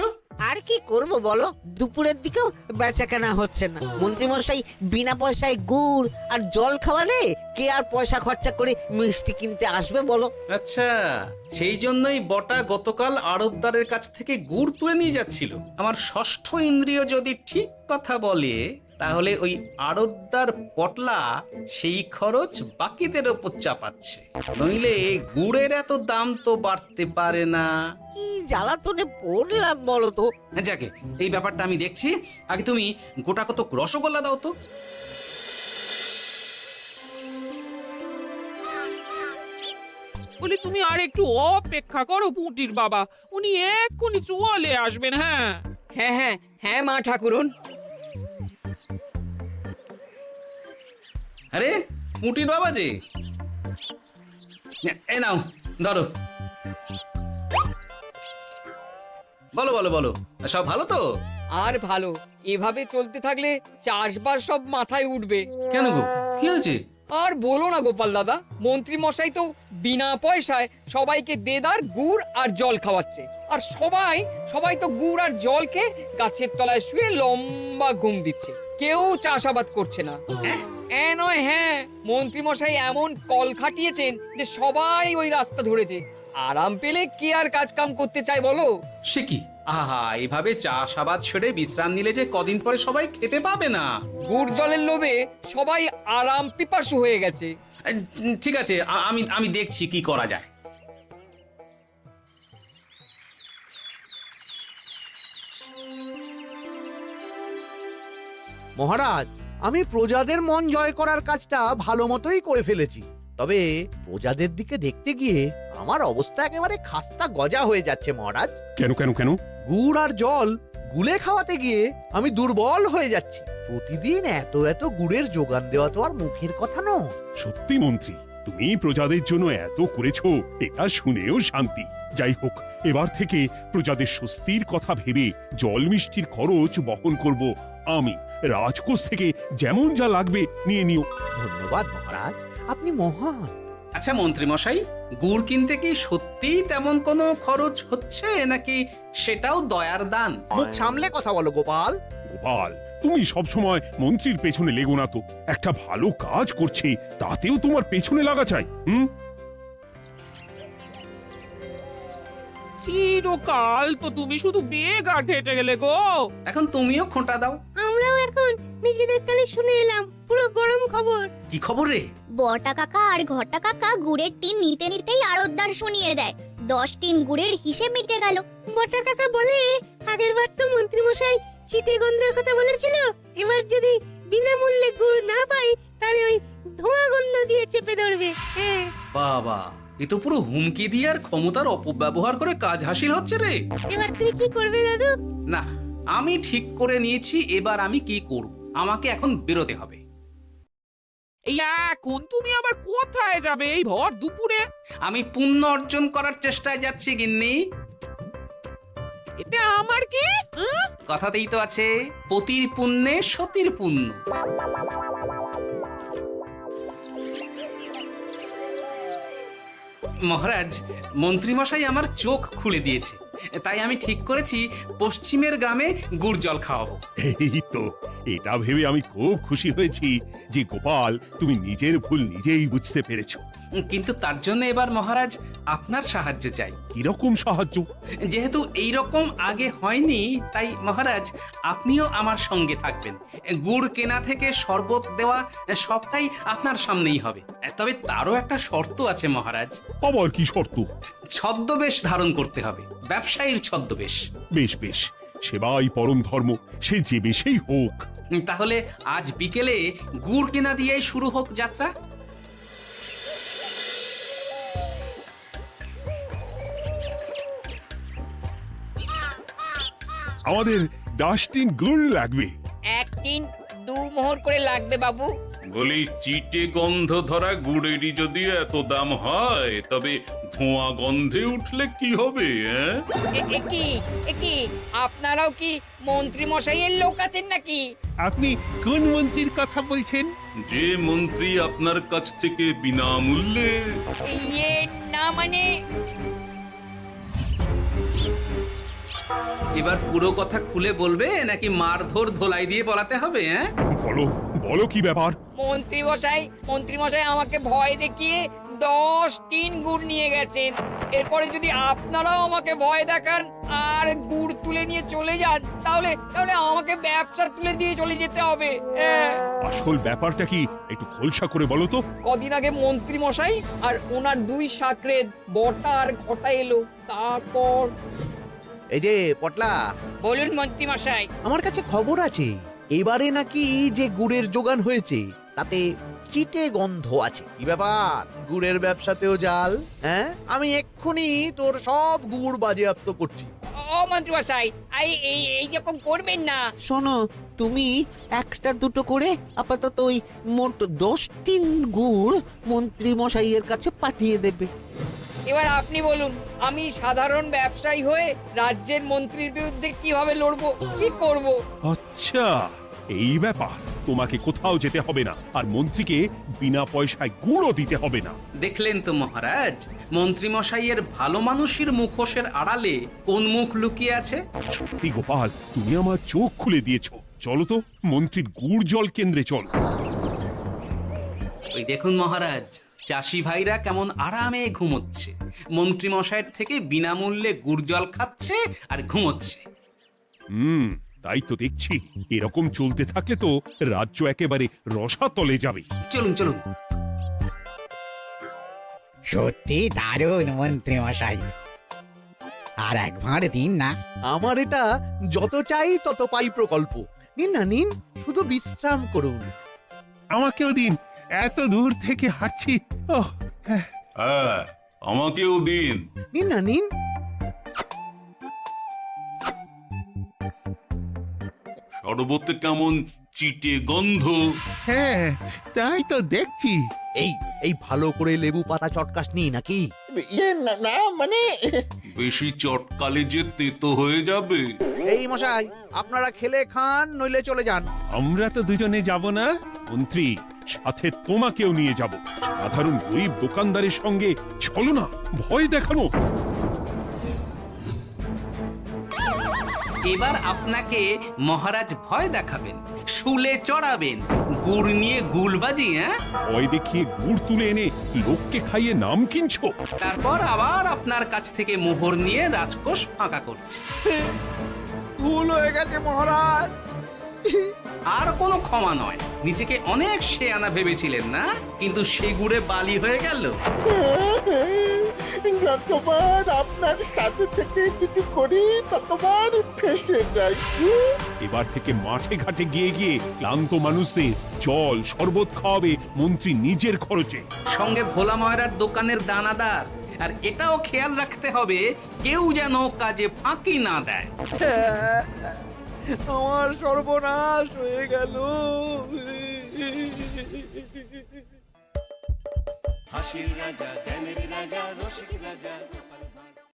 আর কি করব বলো, দুপুরের দিকেও বেচা কেনা হচ্ছে না। মন্ত্রীমশাই বিনা পয়সায় গুড় আর জল খাওয়ালে কে আর পয়সা খরচা করে মিষ্টি কিনতে আসবে বলো? আচ্ছা, সেই জন্যই বটা গতকাল আড়তদারের কাছ থেকে গুড় তুলে নিয়ে যাচ্ছিল। আমার ষষ্ঠ ইন্দ্রিয় যদি ঠিক কথা বলে, তাহলে ওই আড়তদার পটলা সেই খরচ বাকিদের ওপর চাপাচ্ছে। নইলে গুড়ের এত দাম তো বাড়তে পারে না। কি জ্বালাতনে পড়লাম বলো তো। যাকে, এই ব্যাপারটা আমি দেখছি। আগে তুমি গোটা কত রসগোল্লা দাও তো। বলি তুমি আর একটু অপেক্ষা করো পুঁটির বাবা, উনি এক্ষুনি চলে আসবেন। হ্যাঁ হ্যাঁ হ্যাঁ হ্যাঁ মা ঠাকুরন। আরে পুঁটির বাবা যে, এ নাও ধরো। বলো বলো বলো, সব ভালো তো? আর ভালো, এভাবে চলতে থাকলে চাষবাস সব মাথায় উঠবে। কেন গো, কি হয়েছে? আর বলো না গোপাল দাদা, মন্ত্রী মশাই তো বিনা পয়সায় সবাইকে দেদার গুড় আর জল খাওয়াচ্ছে। আর সবাই তো গুড় আর জলকে গাছের তলায় শুয়ে লম্বা ঘুম দিচ্ছে। কেউ চাষাবাদ করছে না। নয়, হ্যাঁ, মন্ত্রী মশাই এমন কল খাটিয়েছেন যে সবাই ওই রাস্তা ধরেছে। আরাম পেলে কে আর কাজ কাম করতে চায় বলো? সে কি, আহা, এভাবে চাষাবাদ ছেড়ে বিশ্রাম নিলে যে কদিন পরে সবাই খেতে পাবে না। গুড় জলের লোভে সবাই আরাম পিপাসু হয়ে গেছে। ঠিক আছে, আমি দেখছি কি করা যায়। মহারাজ, আমি প্রজাদের মন জয় করার কাজটা ভালো মতোই করে ফেলেছি। তবে প্রজাদের দিকে দেখতে গিয়ে আমার অবস্থা একেবারে খাস্তা গজা হয়ে যাচ্ছে মহারাজ। কেন কেন কেন? গুড় আর জল গুলে খাওয়াতে গিয়ে আমি দুর্বল হয়ে যাচ্ছি। প্রতিদিন এত এত গুড়ের যোগান দেওয়া তো আর মুখের কথা নয়। সত্যি মন্ত্রী, তুমি প্রজাদের জন্য এত করেছো, এটা শুনেও শান্তি। যাই হোক, এবার থেকে প্রজাদের স্বস্তির কথা ভেবে জল মিষ্টির খরচ বহন করব আমি। রাজকোষ থেকে যেমন যা লাগবে নিয়ে নিও। ধন্যবাদ মহারাজ, আপনি মহান। আচ্ছা মন্ত্রী মশাই, গুড় কিনতে কি সত্যিই তেমন কোনো খরচ হচ্ছে, নাকি সেটাও দয়ার দান? মুখ সামলে কথা বলো গোপাল। গোপাল, তুমি সবসময় মন্ত্রীর পেছনে লেগো না তো। একটা ভালো কাজ করছে, তাতেও তোমার পেছনে লাগা চাই। চিরকাল তো তুমি শুধু বেগার ঘেটে গেলে গো। এখন তুমিও খোঁটা দাও। আমরাও এখন নিজেদের কানে শুনে এলাম পুরো গরম খবর। কি খবর রে? বটা কাকা আর ঘটা কাকা গুড়ের টিন নিতে নিতেই আড়তদার শুনিয়ে দেয় 10 টিন গুড়ের হিসেব মিটে গেল। বটা কাকা বলে, আগের বার তো মন্ত্রী মশাই চিটে গন্ধের কথা বলেছিল, এবার যদি বিনামূল্যে গুড় না পাই তাহলে ওই ধোঁয়া গন্ধ দিয়ে চেপে ধরবে। হ্যাঁ বাবা, এ তো পুরো হুমকি দিয়ে আর ক্ষমতার অপব্যবহার করে কাজ হাসিল হচ্ছে রে। এবার তুমি কি করবে দাদু? না, আমি ঠিক করে নিয়েছি এবার আমি কি করব। আমাকে এখন বেরোতে হবে। এই এখন তুমি আবার কোথায় যাবে এই ভর দুপুরে? আমি পুণ্য অর্জন করার চেষ্টায় যাচ্ছি গিন্নি। এতে আমার কি? কথাতেই তো আছে, পতির পুণ্যে সতীর পুণ্য। মহারাজ, মন্ত্রীমশাই আমার চোখ খুলে দিয়েছে, তাই আমি ঠিক করেছি পশ্চিমের গ্রামে গুড় জল খাওয়াবো। এই তো, এটা ভেবে আমি খুব খুশি হয়েছি যে গোপাল, তুমি নিজের ভুল নিজেই বুঝতে পেরেছো। কিন্তু তার জন্য এবার মহারাজ আপনার সাহায্য চাই। কিরকম সাহায্য? যেহেতু এই রকম আগে হয়নি, তাই মহারাজ আপনিও আমার সঙ্গে থাকবেন। গুড় কেনা থেকে শরবত দেওয়া সবটাই আপনার সামনেই হবে। তবে তারও একটা শর্ত আছে মহারাজ। আবার কি শর্ত? ছদ্মবেশ ধারণ করতে হবে, ব্যবসায়ীর ছদ্মবেশ। বেশ বেশ, সেবাই পরম ধর্ম, সে যে বেশেই হোক। তাহলে আজ বিকেলে গুড় কেনা দিয়েই শুরু হোক যাত্রা। আমাদের 10 টিন গুড় লাগবে। 1 টিন 2 মোহর করে লাগবে বাবু। বলি, চিটে গন্ধ ধরা গুড়েরই যদি এত দাম হয়, তবে ধোঁয়া গন্ধে উঠলে কি হবে? কি আপনারাও কি মন্ত্রী মশাইয়ের লোক আছেন নাকি? আপনি কোন মন্ত্রীর কথা বলছেন? যে মন্ত্রী আপনার কাছ থেকে বিনামূল্যে। ইয়ে না, মানে এবার পুরো কথা খুলে বলবে নাকি মারধর ধোলাই দিয়ে বলাতে হবে? হ্যাঁ, বলো বলো কি ব্যাপার? মন্ত্রী মশাই আমাকে ভয় দেখিয়ে 10 টিন গুড় নিয়ে গেছেন। এরপরে যদি আপনারাও আমাকে ভয় দেখান আর গুড় তুলে নিয়ে চলে যান, তাহলে আমাকে ব্যবসা তুলে দিয়ে চলে যেতে হবে। আসল ব্যাপারটা কি একটু খোলসা করে বলো তো। কদিন আগে মন্ত্রী মশাই আর ওনার 2 সাকরেদ বটা আর ঘটা এলো। তারপর এই যে পটলা, বলুন মন্ত্রী মশাই। আমার কাছে খবর আছে এবারে নাকি যে গুড়ের যোগান হয়েছে তাতে চিটে গন্ধ আছে। কি ব্যাপার, গুড়ের ব্যবসাতেও জাল? হ্যাঁ, আমি এক্ষুনি তোর সব গুড় বাজেয়াপ্ত করছি। ও মন্ত্রী মশাই, এই রকম করবেন না। শোনো, তুমি একটা দুটো করে আপাতত ওই মোট 10 টিন গুড় মন্ত্রী মশাইয়ের কাছে পাঠিয়ে দেবে। এবার আপনি বলুন, আমি সাধারণ ব্যবসায়ী হয়ে রাজ্যের মন্ত্রীর বিরুদ্ধে কিভাবে লড়বো, কি করব? আচ্ছা, এই ব্যাপার। তোমাকে কোথাও যেতে হবে না, আর মন্ত্রীকে বিনা পয়সায় গুড়ও দিতে হবে না। দেখলেন তো মহারাজ, মন্ত্রী মশাইয়ের ভালো মানুষের মুখোশের আড়ালে কোন মুখ লুকিয়ে আছে। সত্যি গোপাল, তুমি আমার চোখ খুলে দিয়েছো। চলো তো মন্ত্রীর গুড় জল কেন্দ্রে চল। ওই দেখুন মহারাজ, চাষি ভাইরা কেমন আরামে ঘুমোচ্ছে, মন্ত্রী মশাইয়ের থেকে বিনামূল্যে গুড় জল খাচ্ছে আর ঘুমোচ্ছে। তাই তো দেখছি। এরকম চলতে থাকলে তো রাজ্য একেবারে রসাতলে যাবে। চলুন চলুন। সত্যি দারুণ মন্ত্রী মশাই, আর একবার দিন না। আমার এটা যত চাই তত পাই প্রকল্প। নিন না নিন, শুধু বিশ্রাম করুন। আমাকেও দিন, এত দূর থেকে হাঁটছি। হ্যাঁ, আমাকেও দিন। নিন না নিন। শরবতে কেমন চিটে গন্ধ। হ্যাঁ, তাই তো দেখছি। এই ভালো করে লেবু পাতা চটকাসনি নাকি? না মানে বেশি চটকালে যে তেতো হয়ে যাবে। এই মশাই, আপনারা খেলে খান, নইলে চলে যান। আমরা তো দুজনে যাব না মন্ত্রী, সাথে তোমাকেও নিয়ে যাব। সাধারণ গরিব দোকানদারের সঙ্গে চলো না, ভয় দেখানো। এবার আপনাকে মহারাজ ভয় দেখাবেন, শুলে চড়াবেন, গুড় নিয়ে গুলবাজি। হ্যাঁ, ভয় দেখিয়ে গুড় তুলে এনে লোককে খাইয়ে নাম কিনছো। তারপর আবার আপনার কাছ থেকে মোহর নিয়ে রাজকোষ ফাঁকা করছে। ভুল হয়ে গেছে মহারাজ। আর কোনো ক্ষমা নয়। নিজেকে অনেক শেয়ানা ভেবেছিলেন না, কিন্তু সে গুড়ে বালি হয়ে গেল। যতবার আপনার সাথে থেকে কিছু করি ততবার ফেসে যাই। এবার থেকে মাঠে ঘাটে গিয়ে গিয়ে ক্লান্ত মানুষদের জল শরবত খাওয়াবে মন্ত্রী নিজের খরচে। সঙ্গে ভোলা ময়রার দোকানের দানাদার। আর এটাও খেয়াল রাখতে হবে, কেউ যেন কাজে ফাঁকি না দেয়। আমার সর্বনাশ হয়ে গেল। হাসির রাজা জ্ঞানের রাজা রসিক রাজা